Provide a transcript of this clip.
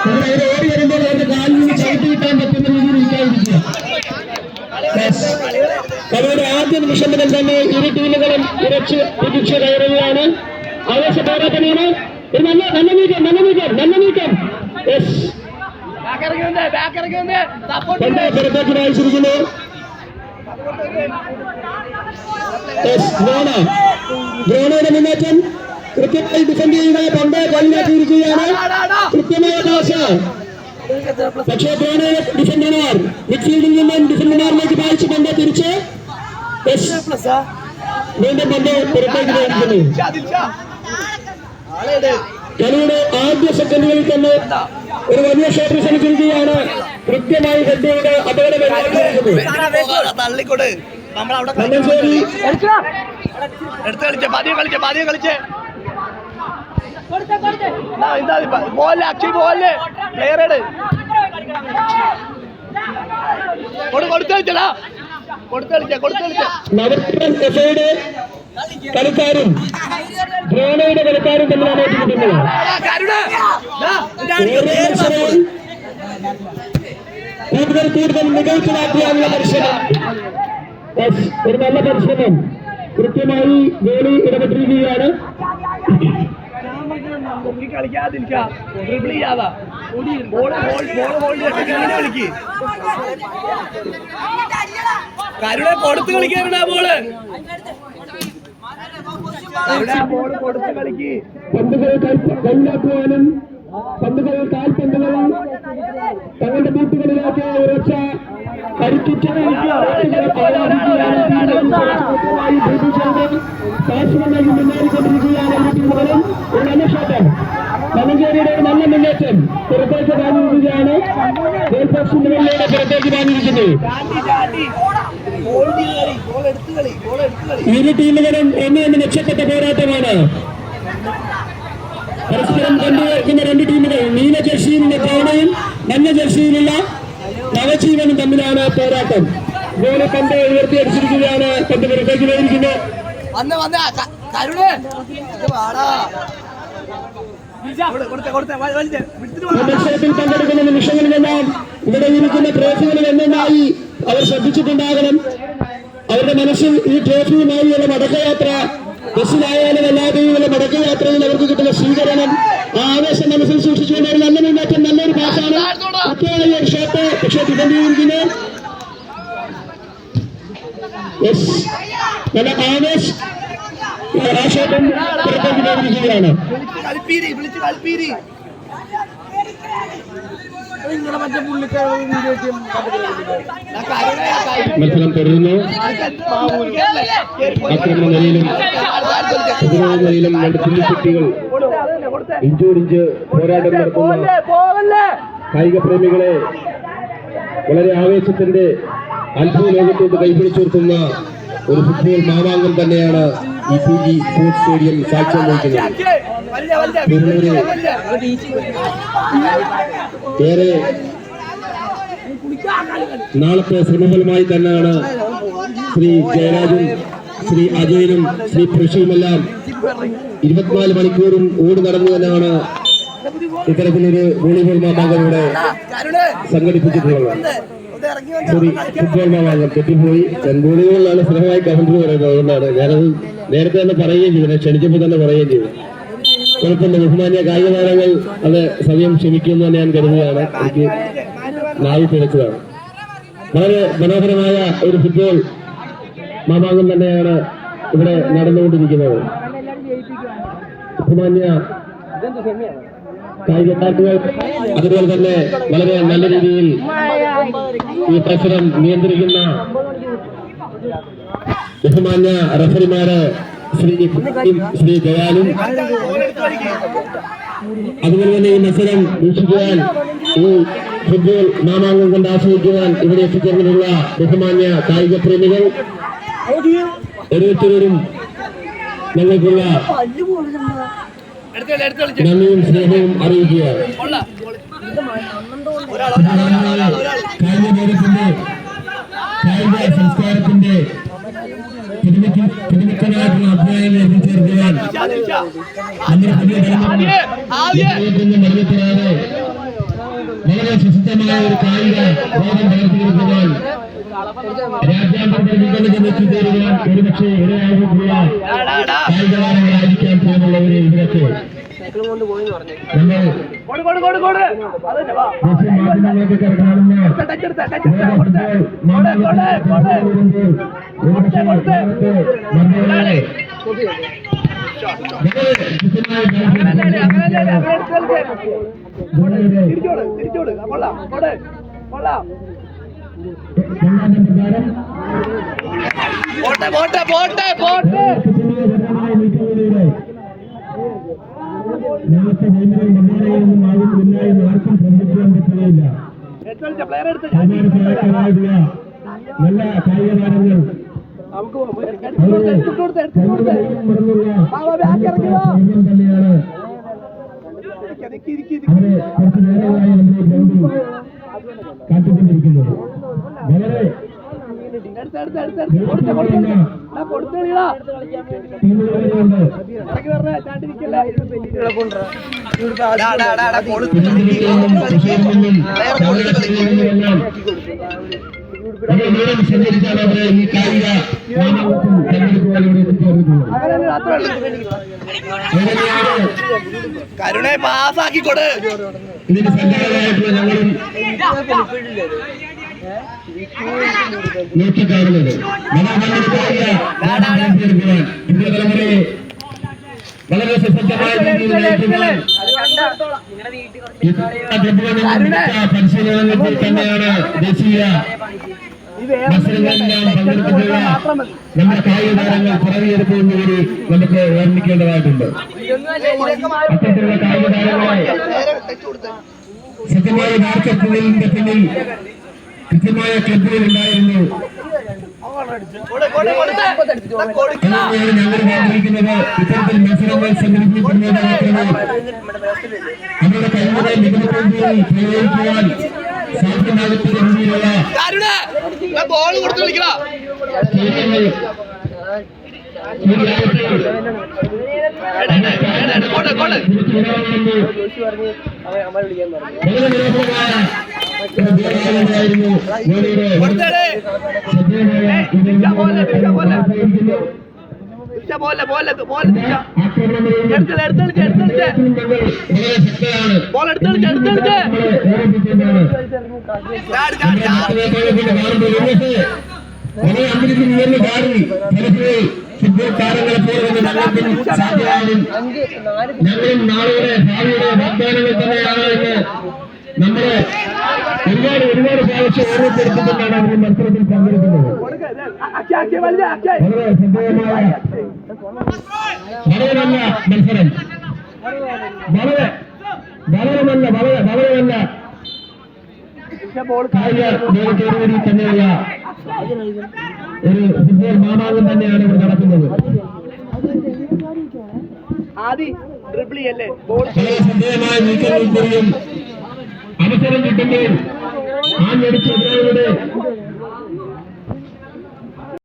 ഓടി വരുമ്പോൾ അവരുടെ കാലിൽ നിന്ന് ചവിട്ടി കിട്ടാൻ പറ്റുന്ന രീതിയിൽ ഇരിക്കാതിരിക്കുക. കളിയുടെ ആദ്യ നിമിഷം മുതൽ തന്നെ ഇരു ടീമുകളും ഉറച്ച് പ്രതീക്ഷ കയറുകയാണ്. ആവേശ പോരാട്ടമാണ്. ഒരു നല്ല നീക്കം. പുറത്തേക്ക് വായിച്ചിരിക്കുന്നു. ദ്രോണയുടെ മുന്നേറ്റം കൃത്യമായി ഡിഫൻഡ് ചെയ്യുക. പണ്ട് കൈമാറ്റിയിരിക്കുകയാണ്. കൃത്യമായ പാസ്. പക്ഷേ ദ്രോണയുടെ ഡിഫൻഡർമാർ മിഡ്ഫീൽഡിൽ നിന്നും ഡിഫൻഡർമാരിലേക്ക് വായിച്ചുകൊണ്ട് തിരിച്ച് വീണ്ടും പണ്ട് പുറത്തേക്ക് വായിക്കുന്നു. കളിയുടെ ആദ്യ സെക്കൻഡുകളിൽ തന്നെ ഒരു വലിയ ഷോട്ട് ശ്രമിച്ചിരിക്കുകയാണ്. കൃത്യമായി ഹെഡ്ഡിയുടെ അപകടം കളിക്കാരും ദ്രോണയുടെ കളിക്കാരും തമ്മിലാണ് ഏറ്റുമുട്ടുന്നത്. കൂടുതൽ മികച്ചതാക്കിയാനുള്ള പരിശ്രമം. ഒരു നല്ല പരിശ്രമം. കൃത്യമായി ഗോളി ഇടപെട്ടിരിക്കുകയാണ്. കരുണ കൊടുത്ത് കളിക്കാനാ ബോള്. പന്തുകൾ കൈമാക്കുവാനും പന്തുകൾ കാൽപന്തുകൾ തങ്ങളുടെ ബൂട്ടുകളിലാക്കിയ ഉറച്ച ശാശ്വതമായി മുന്നേറിക്കൊണ്ടിരിക്കുകയാണ്. ഒരു നല്ല ഷോട്ടം. മലഞ്ചേരിയുടെ ഒരു നല്ല മുന്നേറ്റം പുറത്തേക്ക് വാങ്ങിയിരിക്കുകയാണ്. ഗോൾപോസ്റ്റിനുള്ളിലൂടെ പുറത്തേക്ക് വാങ്ങിയിരിക്കുന്നു. ഇരു ടീമുകളും ഒന്ന് മെച്ചപ്പെട്ട പോരാട്ടമാണ്. പരസ്പരം കണ്ടുവയ്ക്കുന്ന രണ്ട് ടീമുകൾ നീല ജേഴ്സിയിലുള്ള ദ്രോണയും മഞ്ഞ ജേഴ്സിയിലുള്ള നവജീവനും തമ്മിലാണ് പോരാട്ടം. ഗോള് പന്ത് ഉയർത്തിയടിച്ചിരിക്കുകയാണ്. പന്ത് പുറത്തേക്ക് പോയിരിക്കുന്നു. മത്സരത്തിൽ പങ്കെടുക്കുന്ന നിമിഷങ്ങളിലെല്ലാം ഇവിടെ ഇരിക്കുന്ന ട്രോഫികളിൽ എണ്ണമായി അവർ ശ്രദ്ധിച്ചിട്ടുണ്ടാകണം. അവരുടെ മനസ്സിൽ ഈ ട്രോഫിയുമായുള്ള മടക്കയാത്ര, ബസ്സിലായാലും എല്ലാവരെയും മടക്കയാത്രയിൽ അവർക്ക് കിട്ടുന്ന സ്വീകരണം, ആ ആവേശം മനസ്സിൽ സൂക്ഷിച്ചുകൊണ്ട് ഒരു നല്ല മുന്നേറ്റം, നല്ലൊരു പാസാണ്. കൃത്യമായ ഒരു ഷോട്ട്. പക്ഷേ ഡിഫൻഡ് ചെയ്തിരിക്കുന്നു. നല്ല ആവേശം. ആ ഷോട്ടും പുറത്തേക്ക് പോയിരിക്കുകയാണ്. മത്സരം തുടരുന്നു. ആക്രമണ നിലയിലും പ്രതിരോധ നിലയിലും രണ്ട് തുല്യക്കുട്ടികൾ ഇഞ്ചോടിഞ്ച് പോരാട്ടം നടത്തുന്ന കായിക പ്രേമികളെ വളരെ ആവേശത്തിന്റെ അത്ഭുത ലോകത്തോട് കൈപിടിച്ചുയർത്തുന്ന ഒരു ഫുട്ബോൾ മാമാങ്കം തന്നെയാണ് ഈ PG സ്പോർട്സ് സ്റ്റേഡിയം സാക്ഷ്യം വഹിക്കുന്നത്. ഏറെ നാളത്തെ ശ്രമഫലമായി തന്നെയാണ് ശ്രീ ജയരാജും ശ്രീ അജയനും ശ്രീ പ്രഷുവുമെല്ലാം 24 മണിക്കൂറും ഓടി നടന്നു തന്നെയാണ് ഇത്തരത്തിലൊരു വോളിബോൾ മാമാങ്കം ഇവിടെ സംഘടിപ്പിച്ചിട്ടുള്ളത്. സോറി, ഫുട്ബോൾ മാമാങ്കം തെറ്റിപ്പോയി. വോളിബോളിലാണ് സ്ഥിരമായി കമന്ററി പറയുന്നത്. അതുകൊണ്ടാണ് ഞാനത് നേരത്തെ തന്നെ പറയുകയും ചെയ്തു, ക്ഷണിച്ചപ്പോൾ തന്നെ പറയുകയും ചെയ്തു. കുഴപ്പമില്ല, ബഹുമാന്യ കായിക താരങ്ങൾ അത് സമയം ക്ഷമിക്കുമെന്ന് തന്നെ ഞാൻ കരുതുകയാണ്. എനിക്ക് നായി പിഴച്ചതാണ്. വളരെ മനോഹരമായ ഒരു ഫുട്ബോൾ മാമാങ്കം തന്നെയാണ് ഇവിടെ നടന്നുകൊണ്ടിരിക്കുന്നത്. ബഹുമാന്യ കായിക താരങ്ങൾ അതുപോലെ തന്നെ വളരെ നല്ല രീതിയിൽ ഈ മത്സരം നിയന്ത്രിക്കുന്ന ബഹുമാന്യ റഫറിമാര് ശ്രീ ദയാലും, അതുപോലെ തന്നെ ഈ മത്സരം വീക്ഷിക്കുവാൻ, ഈ ഫുട്ബോൾ മാമാങ്കം കൊണ്ട് ആസ്വദിക്കുവാൻ ഇവിടെ എത്തിച്ചേർന്നിട്ടുള്ള ബഹുമാന്യ കായിക പ്രേമികൾ ഓരോരുത്തരും ഞങ്ങൾക്കുള്ള നന്ദിയും സ്നേഹവും അറിയിക്കുകയാണ്. കായിക നേരത്തിന്റെ കായിക സംസ്കാരത്തിന്റെ പുതുമക്കനായിട്ടുള്ള അധ്യായങ്ങൾ എത്തിച്ചേർക്കുവാൻ നമ്മുടെ പുതിയ തലമുറ മരണത്തിനാണ് പ്രസിദ്ധമായ ഒരു കായിക ബോധം വളർത്തിയെടുക്കുവാൻ രാജ്യാന്തര വിപണിയിൽ എത്തിച്ചേരുവാൻ ഒരുപക്ഷെ ഇടയാകുന്ന കായിക താരങ്ങളായിരിക്കാൻ പോകുന്നവരെ ഇവിടൊക്കെ മാധ്യമങ്ങളൊക്കെ കാണുന്ന നേരത്തെ നിർമ്മാണങ്ങളൊന്നും ആകുന്നില്ല എന്ന് ആർക്കും ശ്രദ്ധിക്കാൻ പറ്റുകയില്ല. നല്ല കായിക താരങ്ങൾ തന്നെയാണ് അവരെ കുറച്ചു നേരങ്ങളായി നമ്മുടെ ഗ്രൗണ്ടിൽ കാട്ടിക്കൊണ്ടിരിക്കുന്നത്. വളരെ സഞ്ചരിച്ചാണ് അവരെ ഈ കായിക കരുണെ പാസാക്കിക്കൊട്. ഇതിന് സഞ്ചാരമായിട്ടുള്ള ഞങ്ങളും നോക്കിക്കാണുന്നത് പുതിയ തലമുറയെ വളരെ സുസജ്ജമായ പരിശീലനങ്ങളിൽ തന്നെയാണ് ദേശീയ മത്സരങ്ങളെല്ലാം പങ്കെടുത്തിട്ടുള്ള നമ്മുടെ കായിക താരങ്ങൾ പിറവിയെടുക്കുമെന്ന് കൂടി നമുക്ക് ഓർമ്മിക്കേണ്ടതായിട്ടുണ്ട്. അത്തരത്തിലുള്ള കായിക താരങ്ങളെ സത്യമായ വാർത്തകളിന്റെ പിന്നിൽ കൃത്യമായ ക്ലബുകൾ ഉണ്ടായിരുന്നു. ഞങ്ങൾ ആഗ്രഹിക്കുന്നത് ഇത്തരത്തിൽ മത്സരങ്ങൾ സംഘടിപ്പിക്കുന്നത് മാത്രമേ അവരുടെ കഴിവുകളെ മികവുമായി പ്രയോഗിക്കുവാൻ സാധ്യമാകത്തക്ക രീതിയിലുള്ള സ്റ്റേഡിയങ്ങൾ ഫുട്ബോൾ താരങ്ങളെ പോലെ സാധ്യമാകും. ഞങ്ങളും നാളെയുടെ ഭാവിയുടെ വാഗ്ദാനങ്ങൾ തന്നെയാണ് എന്ന് നമ്മളെ ഒരുപാട് പ്രാവശ്യം ഓർമ്മപ്പെടുത്തിക്കൊണ്ടാണ് അവർ മത്സരത്തിൽ പങ്കെടുക്കുന്നത്. വളരെ ശ്രദ്ധേയമായ വളരെ നല്ല മത്സരം, വളരെ നല്ല കായിക ലോകത്തോടുകൂടി തന്നെയുള്ള ഒരു ഫുട്ബോൾ മാമാങ്കം തന്നെയാണ് ഇവിടെ നടക്കുന്നത്. വളരെ ശ്രദ്ധേയമായ നീക്കങ്ങൾ കൂടിയും അവസരം കിട്ടുമ്പോൾ ആഞ്ഞടിച്ച് എതിരാളികളുടെ